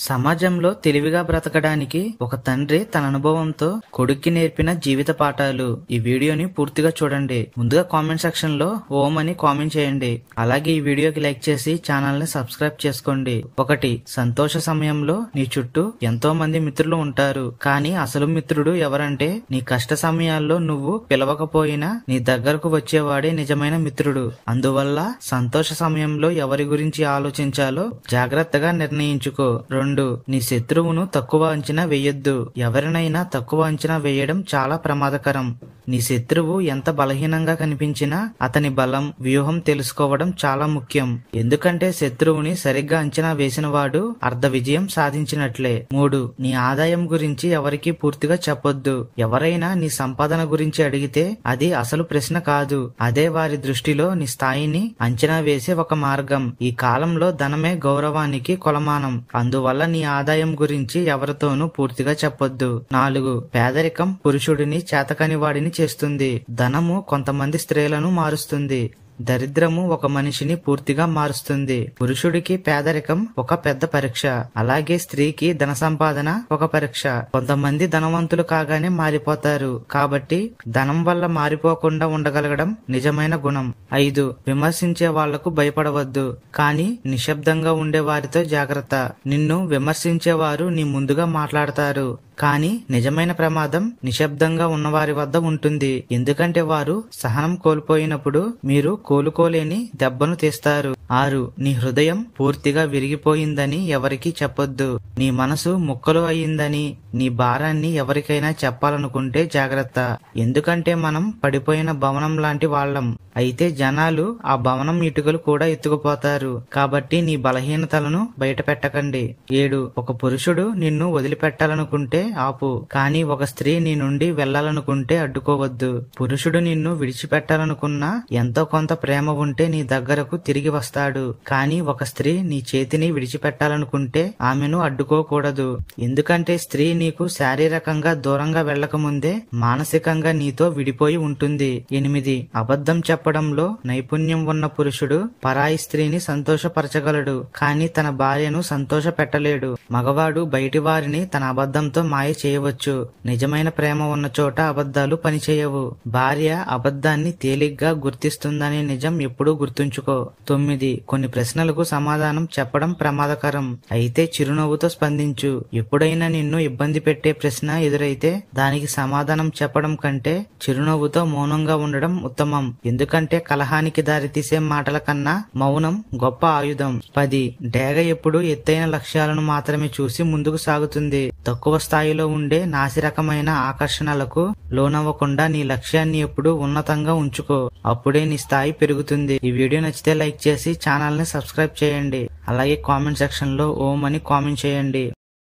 సమాజంలో తెలివిగా బ్రతకడానికి ఒక తండ్రి తన అనుభవంతో కొడుక్కి నేర్పిన జీవిత పాఠాలు. ఈ వీడియోని పూర్తిగా చూడండి. ముందుగా కామెంట్ సెక్షన్ లో ఓం అని కామెంట్ చేయండి. అలాగే ఈ వీడియోకి లైక్ చేసి ఛానల్ ని సబ్స్క్రైబ్ చేసుకోండి. 1. సంతోష సమయంలో నీ చుట్టూ ఎంతో మంది మిత్రులు ఉంటారు. కానీ అసలు మిత్రుడు ఎవరంటే నీ కష్ట సమయాల్లో నువ్వు పిలవకపోయినా నీ దగ్గరకు వచ్చేవాడే నిజమైన మిత్రుడు. అందువల్ల సంతోష సమయంలో ఎవరి గురించి ఆలోచించాలో జాగ్రత్తగా నిర్ణయించుకో. 2. నీ శత్రువును తక్కువ అంచనా వేయొద్దు. ఎవరినైనా తక్కువ అంచనా వేయడం చాలా ప్రమాదకరం. నీ శత్రువు ఎంత బలహీనంగా కనిపించినా అతని బలం, వ్యూహం తెలుసుకోవడం చాలా ముఖ్యం. ఎందుకంటే శత్రువుని సరిగ్గా అంచనా వేసిన వాడు అర్ధ విజయం సాధించినట్లే. 3. నీ ఆదాయం గురించి ఎవరికీ పూర్తిగా చెప్పొద్దు. ఎవరైనా నీ సంపాదన గురించి అడిగితే అది అసలు ప్రశ్న కాదు. అదే వారి దృష్టిలో నీ స్థాయిని అంచనా వేసే ఒక మార్గం. ఈ కాలంలో ధనమే గౌరవానికి కొలమానం. అందువల్ల నీ ఆదాయం గురించి ఎవరితోనూ పూర్తిగా చెప్పొద్దు. 4. పేదరికం పురుషుడిని చేతకాని వాడిని చేస్తుంది. ధనము కొంతమంది స్త్రీలను మారుస్తుంది. దరిద్రము ఒక మనిషిని పూర్తిగా మారుస్తుంది. పురుషుడికి పేదరికం ఒక పెద్ద పరీక్ష. అలాగే స్త్రీకి ధన సంపాదన ఒక పరీక్ష. కొంతమంది ధనవంతులు కాగానే మారిపోతారు. కాబట్టి ధనం వల్ల మారిపోకుండా ఉండగలగడం నిజమైన గుణం. 5. విమర్శించే వాళ్లకు భయపడవద్దు. కానీ నిశ్శబ్దంగా ఉండే వారితో జాగ్రత్త. నిన్ను విమర్శించేవారు నీ ముందుగా మాట్లాడతారు. కానీ నిజమైన ప్రమాదం నిశ్శబ్దంగా ఉన్నవారి వద్ద ఉంటుంది. ఎందుకంటే వారు సహనం కోల్పోయినప్పుడు మీరు కోలుకోలేని దెబ్బను తీస్తారు. 6. నీ హృదయం పూర్తిగా విరిగిపోయిందని ఎవరికీ చెప్పొద్దు. నీ మనసు ముక్కలు అయ్యిందని నీ భారాన్ని ఎవరికైనా చెప్పాలనుకుంటే జాగ్రత్త. ఎందుకంటే మనం పడిపోయిన భవనం లాంటి వాళ్ళం. అయితే జనాలు ఆ భవనం ఇటుకలు కూడా ఎత్తుకుపోతారు. కాబట్టి నీ బలహీనతలను బయట పెట్టకండి. 7. ఒక పురుషుడు నిన్ను వదిలిపెట్టాలనుకుంటే ఆపు. కానీ ఒక స్త్రీ నీ నుండి వెళ్లాలనుకుంటే అడ్డుకోవద్దు. పురుషుడు నిన్ను విడిచిపెట్టాలనుకున్నా ఎంతో కొంత ప్రేమ ఉంటే నీ దగ్గరకు తిరిగి వస్తాడు. కానీ ఒక స్త్రీ నీ చేతిని విడిచిపెట్టాలనుకుంటే ఆమెను అడ్డుకోకూడదు. ఎందుకంటే స్త్రీ నీకు శారీరకంగా దూరంగా వెళ్లకముందే మానసికంగా నీతో విడిపోయి ఉంటుంది. 8. అబద్ధం చెప్పడంలో నైపుణ్యం ఉన్న పురుషుడు పరాయి స్త్రీని సంతోషపరచగలడు. కానీ తన భార్యను సంతోష పెట్టలేడు. మగవాడు బయటి వారిని తన అబద్ధంతో మాయ చేయవచ్చు. నిజమైన ప్రేమ ఉన్న చోట అబద్ధాలు పనిచేయవు. భార్య అబద్ధాన్ని తేలిగ్గా గుర్తిస్తుందనే నిజం ఎప్పుడూ గుర్తుంచుకో. 9. కొన్ని ప్రశ్నలకు సమాధానం చెప్పడం ప్రమాదకరం. అయితే చిరునవ్వుతో స్పందించు. ఎప్పుడైనా నిన్ను ఇబ్బంది పెట్టే ప్రశ్న ఎదురైతే దానికి సమాధానం చెప్పడం కంటే చిరునవ్వుతో మౌనంగా ఉండడం ఉత్తమం. ఎందుకంటే కలహానికి దారితీసే మాటల కన్నా మౌనం గొప్ప ఆయుధం. 10. డేగ ఎప్పుడు ఎత్తైన లక్ష్యాలను మాత్రమే చూసి ముందుకు సాగుతుంది. తక్కువ స్థాయిలో ఉండే నాసిరకమైన ఆకర్షణలకు లోనవ్వకుండా నీ లక్ష్యాన్ని ఎప్పుడు ఉన్నతంగా ఉంచుకో. అప్పుడే నీ స్థాయి పెరుగుతుంది. ఈ వీడియో నచ్చితే లైక్ చేసి ఛానల్ ని సబ్స్క్రైబ్ చేయండి. అలాగే కామెంట్ సెక్షన్ లో ఓం అని కామెంట్ చేయండి.